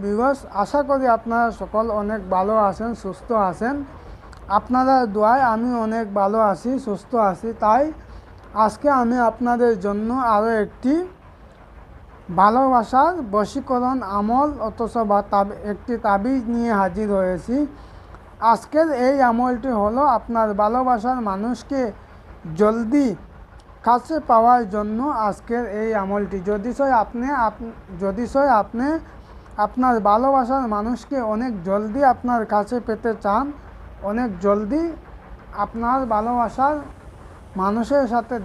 Viewers, আশা করি আপনারা সকল অনেক ভালো আছেন, সুস্থ আছেন। আপনারা দোয়ায় আমি অনেক ভালো আছি, সুস্থ আছি। তাই আজকে আমি আপনাদের জন্য আরও একটি ভালোবাসার বশীকরণ আমল অথবা একটি তাবিজ নিয়ে হাজির হয়েছি। আজকের এই আমলটি হলো আপনার ভালোবাসার মানুষকে জলদি কাছে পাওয়ার জন্য আজকের এই আমলটি। যদি আপনি আপনার ভালোবাসার মানুষকে অনেক জলদি আপনার কাছে পেতে চান, অনেক জলদি আপনার ভালোবাসার মানুষের সাথে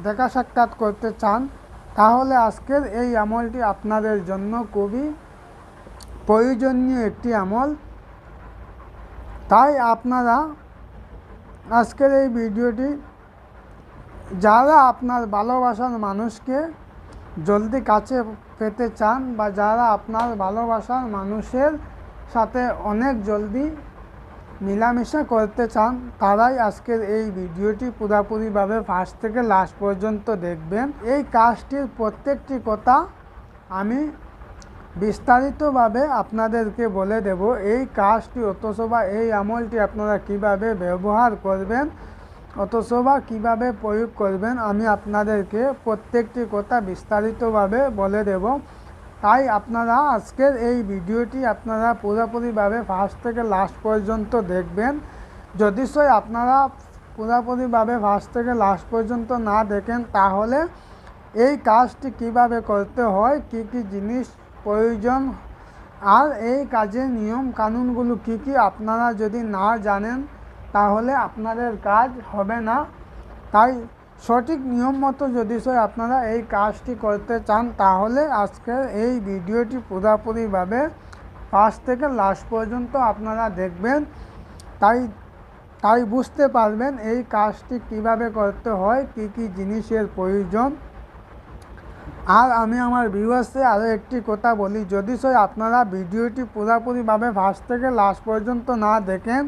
দেখা সাক্ষাৎ করতে চান, তাহলে আজকের এই আমলটি আপনাদের জন্য খুবই প্রয়োজনীয় একটি আমল। তাই আপনারা আজকের এই ভিডিওটি, যারা আপনার ভালোবাসার মানুষকে জলদি কাছে পেতে চান বা যারা আপনার ভালোবাসার মানুষের সাথে অনেক জলদি মেলামেশা করতে চান, তারাই আজকের এই ভিডিওটি পুরোপুরিভাবে ফার্স্ট থেকে লাস্ট পর্যন্ত দেখবেন। এই কাজটির প্রত্যেকটি কথা আমি বিস্তারিতভাবে আপনাদেরকে বলে দেব। এই কাজটি অথবা এই আমলটি আপনারা কিভাবে ব্যবহার করবেন অথবা কিভাবে প্রয়োগ করবেন, আমি আপনাদেরকে প্রত্যেকটি কথা বিস্তারিতভাবে বলে দেব। তাই আপনারা আজকের এই ভিডিওটি আপনারা পুরোপুরিভাবে ফার্স্ট থেকে লাস্ট পর্যন্ত দেখবেন। যদি আপনারা পুরোপুরিভাবে ফার্স্ট থেকে লাস্ট পর্যন্ত না দেখেন, তাহলে এই কাজটি কিভাবে করতে হয়, কি কি জিনিস প্রয়োজন, আর এই কাজের নিয়ম কানুনগুলো কি কি আপনারা যদি না জানেন, তাহলে আপনাদের কাজ হবে না। তাই সঠিক নিয়ম মতো যদি আপনারা এই কাজটি করতে চান, তাহলে আজকের এই ভিডিওটি পুরোপুরিভাবে ফার্স্ট থেকে লাস্ট পর্যন্ত আপনারা দেখবেন। তাই বুঝতে পারবেন এই কাজটি কিভাবে করতে হয়, কি কি জিনিসের প্রয়োজন। আর আমি আমার ভিউয়ার্সে আরও একটি কথা বলি, যদি আপনারা ভিডিওটি পুরোপুরিভাবে ফার্স্ট থেকে লাস্ট পর্যন্ত না দেখেন,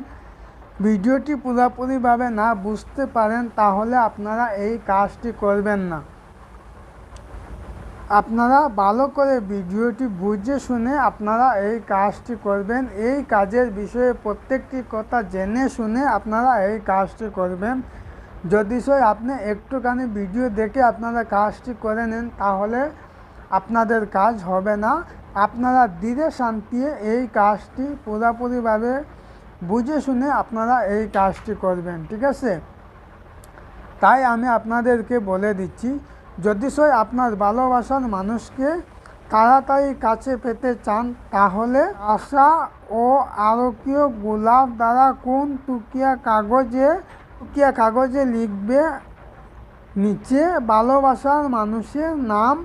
ভিডিওটি পুরোপুরিভাবে না বুঝতে পারেন, তাহলে আপনারা এই কাজটি করবেন না। আপনারা ভালো করে ভিডিওটি বুঝে শুনে আপনারা এই কাজটি করবেন। এই কাজের বিষয়ে প্রত্যেকটি কথা জেনে শুনে আপনারা এই কাজটি করবেন। যদি আপনি একটুখানি ভিডিও দেখে আপনারা কাজটি করে নেন, তাহলে আপনাদের কাজ হবে না। আপনারা ধীরে শান্তিতে এই কাজটি পুরোপুরিভাবে বুঝে শুনে আপনারা এই কাজটি করবেন, ঠিক আছে? তাই আমি আপনাদেরকে বলে দিচ্ছি, যদি আপনার ভালোবাসার মানুষকে তাড়াতাড়ি কাছে পেতে চান, তাহলে আশা ও আরকীয় গোলাপ দ্বারা কোন টুকিয়া কাগজে লিখবে নিচে ভালোবাসার মানুষের নাম,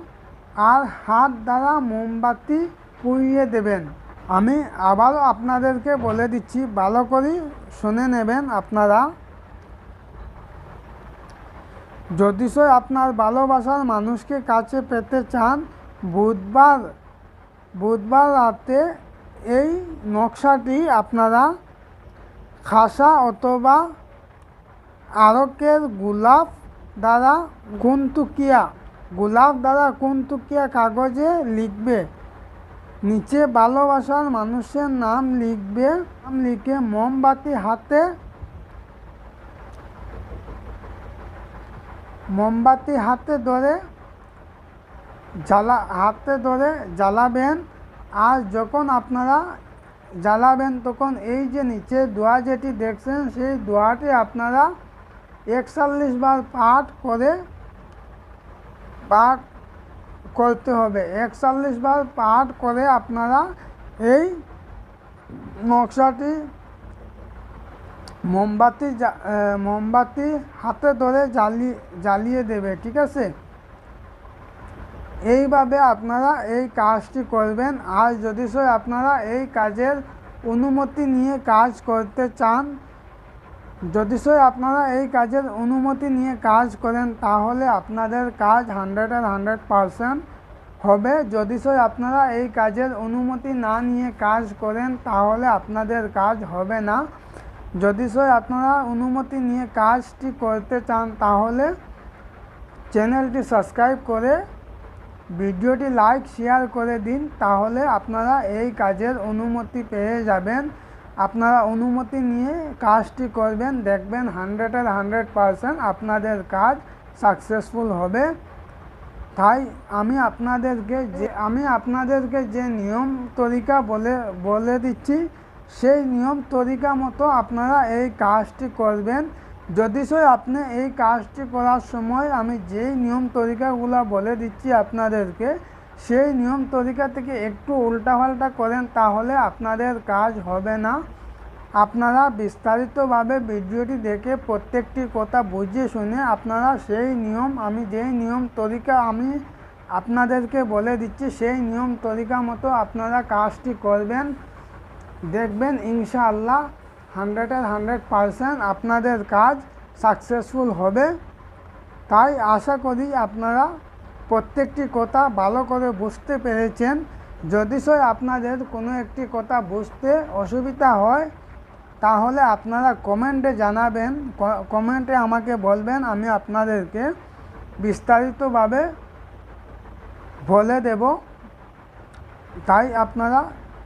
আর হাত দ্বারা মোমবাতি পুড়িয়ে দেবেন। আমি আবারও আপনাদেরকে বলে দিচ্ছি, ভালো করে শুনে নেবেন আপনারা। যদি আপনার ভালোবাসার মানুষকে কাছে পেতে চান, বুধবার রাতে এই নকশাটি আপনারা খাসা অথবা আরকের গোলাপ দ্বারা কুনতুকিয়া কাগজে লিখবে। নিচে ভালোবাসার মানুষের নাম লিখে মোমবাতি হাতে ধরে জ্বালাবেন। আর যখন আপনারা জ্বালাবেন, তখন এই যে নিচে দোয়া যেটি দেখছেন, সেই দোয়াটি আপনারা 41 বার পাঠ করতে হবে। 41 বার পাঠ করে আপনারা এই নকশাটি মোমবাতি হাতে ধরে জ্বালিয়ে দেবে, ঠিক আছে? এইভাবে আপনারা এই কাজটি করবেন। আর যদি আপনারা এই কাজের অনুমতি নিয়ে কাজ করতে চান, যদি আপনারা এই কাজের অনুমতি নিয়ে কাজ করেন, তাহলে আপনাদের কাজ 100% হবে। যদি আপনারা এই কাজের অনুমতি না নিয়ে কাজ করেন, তাহলে আপনাদের কাজ হবে না। যদি আপনারা অনুমতি নিয়ে কাজটি করতে চান, তাহলে চ্যানেলটি সাবস্ক্রাইব করে ভিডিওটি লাইক শেয়ার করে দিন, তাহলে আপনারা এই কাজের অনুমতি পেয়ে যাবেন। আপনারা অনুমতি নিয়ে কাজটি করবেন, দেখবেন 100% আপনাদের কাজ সাকসেসফুল হবে। তাই আমি আপনাদেরকে যে নিয়ম তরিকা বলে দিচ্ছি, সেই নিয়ম তরিকা মতো আপনারা এই কাজটি করবেন। যদি আপনি এই কাজটি করার সময় আমি যেই নিয়ম তরিকাগুলো বলে দিচ্ছি আপনাদেরকে, সেই নিয়ম তরিকা থেকে একটু উল্টাপাল্টা করেন, তাহলে আপনাদের কাজ হবে না। আপনারা বিস্তারিতভাবে ভিডিওটি দেখে প্রত্যেকটি কথা বুঝে শুনে আপনারা সেই নিয়ম, আমি যেই নিয়ম তরিকা আমি আপনাদেরকে বলে দিচ্ছি, সেই নিয়ম তরিকা মতো আপনারা কাজটি করবেন, দেখবেন ইনশাআল্লাহ 100% আপনাদের কাজ সাকসেসফুল হবে। তাই আশা করি আপনারা প্রত্যেকটি কথা ভালো করে বুঝতে পেরেছেন। যদি আপনাদের কোনো একটি কথা বুঝতে অসুবিধা হয়, তাহলে আপনারা কমেন্টে জানাবেন, কমেন্টে আমাকে বলবেন, আমি আপনাদেরকে বিস্তারিতভাবে বলে দেব। তাই আপনারা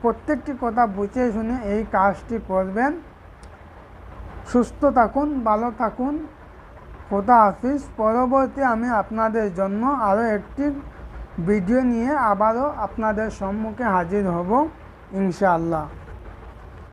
প্রত্যেকটি কথা বুঝে শুনে এই কাজটি করবেন। সুস্থ থাকুন, ভালো থাকুন, খোদা হাফিজ। পরবর্তী আমি আপনাদের জন্য আরও একটি ভিডিও নিয়ে আবারও আপনাদের সম্মুখে হাজির হব ইনশাআল্লাহ।